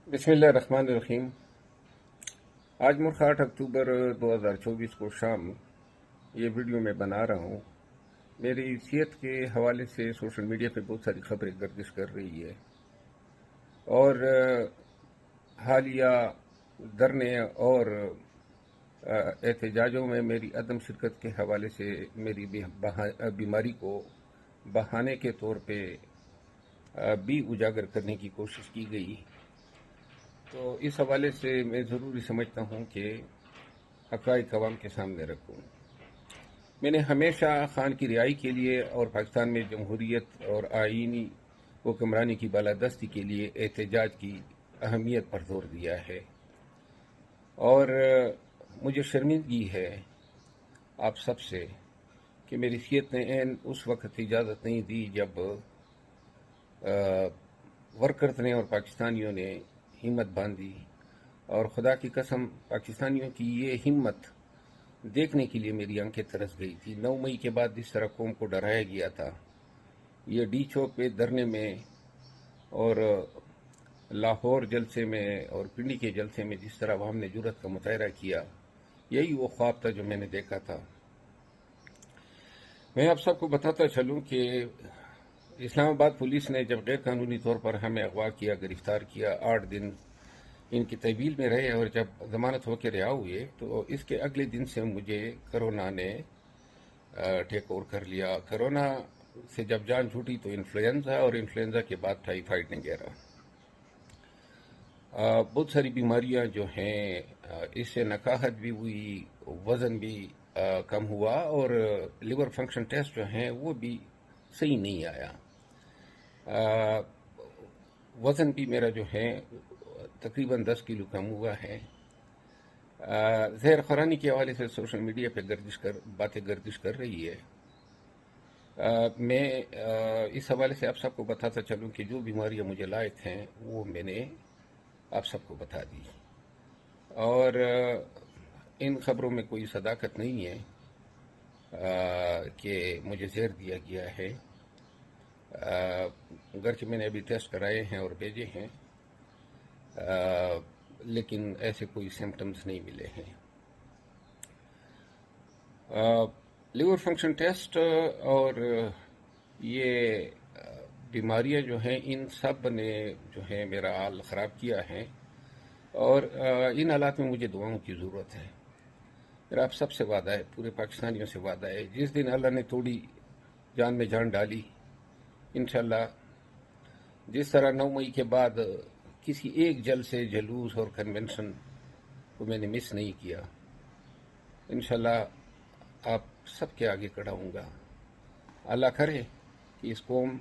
بسم اللہ الرحمن الرحیم۔ آج ملک 8 اکتوبر 2024 کو شام یہ ویڈیو میں بنا رہا ہوں۔ میری صحت کے حوالے سے سوشل میڈیا پہ بہت ساری خبریں گردش کر رہی ہے اور حالیہ دھرنے اور احتجاجوں میں میری عدم شرکت کے حوالے سے میری بیماری کو بہانے کے طور پہ بھی اجاگر کرنے کی کوشش کی گئی، تو اس حوالے سے میں ضروری سمجھتا ہوں کہ حقائق عوام کے سامنے رکھوں۔ میں نے ہمیشہ خان کی رہائی کے لیے اور پاکستان میں جمہوریت اور آئینی حکمرانی کی بالادستی کے لیے احتجاج کی اہمیت پر زور دیا ہے، اور مجھے شرمندگی ہے آپ سب سے کہ میری صحت نے اس وقت اجازت نہیں دی جب ورکرز نے اور پاکستانیوں نے ہمت باندھی، اور خدا کی قسم پاکستانیوں کی یہ ہمت دیکھنے کے لیے میری آنکھیں ترس گئی تھی۔ 9 مئی کے بعد جس طرح قوم کو ڈرایا گیا تھا، یہ ڈی چوک پہ دھرنے میں اور لاہور جلسے میں اور پنڈی کے جلسے میں جس طرح عوام نے جرأت کا مظاہرہ کیا، یہی وہ خواب تھا جو میں نے دیکھا تھا۔ میں آپ سب کو بتاتا چلوں کہ اسلام آباد پولیس نے جب غیر قانونی طور پر ہمیں اغوا کیا، گرفتار کیا، 8 دن ان کی تحویل میں رہے اور جب ضمانت ہو کے رہا ہوئے، تو اس کے اگلے دن سے مجھے کرونا نے ٹیک اوور کر لیا۔ کرونا سے جب جان چھوٹی تو انفلوئنزا، اور انفلوئنزا کے بعد ٹائیفائیڈ وغیرہ بہت ساری بیماریاں جو ہیں، اس سے نکاہت بھی ہوئی، وزن بھی کم ہوا، اور لیور فنکشن ٹیسٹ جو ہیں وہ بھی صحیح نہیں آیا۔ وزن بھی میرا جو ہے تقریباً 10 کلو کم ہوا ہے۔ زہر خورانی کے حوالے سے سوشل میڈیا پہ باتیں گردش کر رہی ہے۔ میں اس حوالے سے آپ سب کو بتاتا چلوں کہ جو بیماریاں مجھے لاحق ہیں وہ میں نے آپ سب کو بتا دی، اور ان خبروں میں کوئی صداقت نہیں ہے کہ مجھے زہر دیا گیا ہے، گرچہ میں نے ابھی ٹیسٹ کرائے ہیں اور بھیجے ہیں، لیکن ایسے کوئی سمپٹمز نہیں ملے ہیں۔ لیور فنکشن ٹیسٹ اور یہ بیماریاں جو ہیں، ان سب نے جو ہے میرا حال خراب کیا ہے، اور ان حالات میں مجھے دعاؤں کی ضرورت ہے۔ میرا آپ سب سے وعدہ ہے، پورے پاکستانیوں سے وعدہ ہے، جس دن اللہ نے تھوڑی جان میں جان ڈالی، انشاءاللہ جس طرح 9 مئی کے بعد کسی ایک جلسے، جلوس اور کنونشن کو میں نے مس نہیں کیا، انشاءاللہ آپ سب کے آگے کھڑا ہوں گا۔ اللہ کرے کہ اس قوم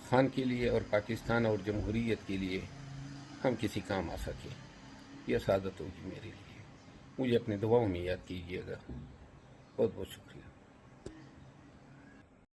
خان کے لیے اور پاکستان اور جمہوریت کے لیے ہم کسی کام آ سکیں۔ یہ سعادت ہوگی میرے لیے۔ مجھے اپنے دعاؤں میں یاد کیجیے گا۔ بہت بہت شکریہ۔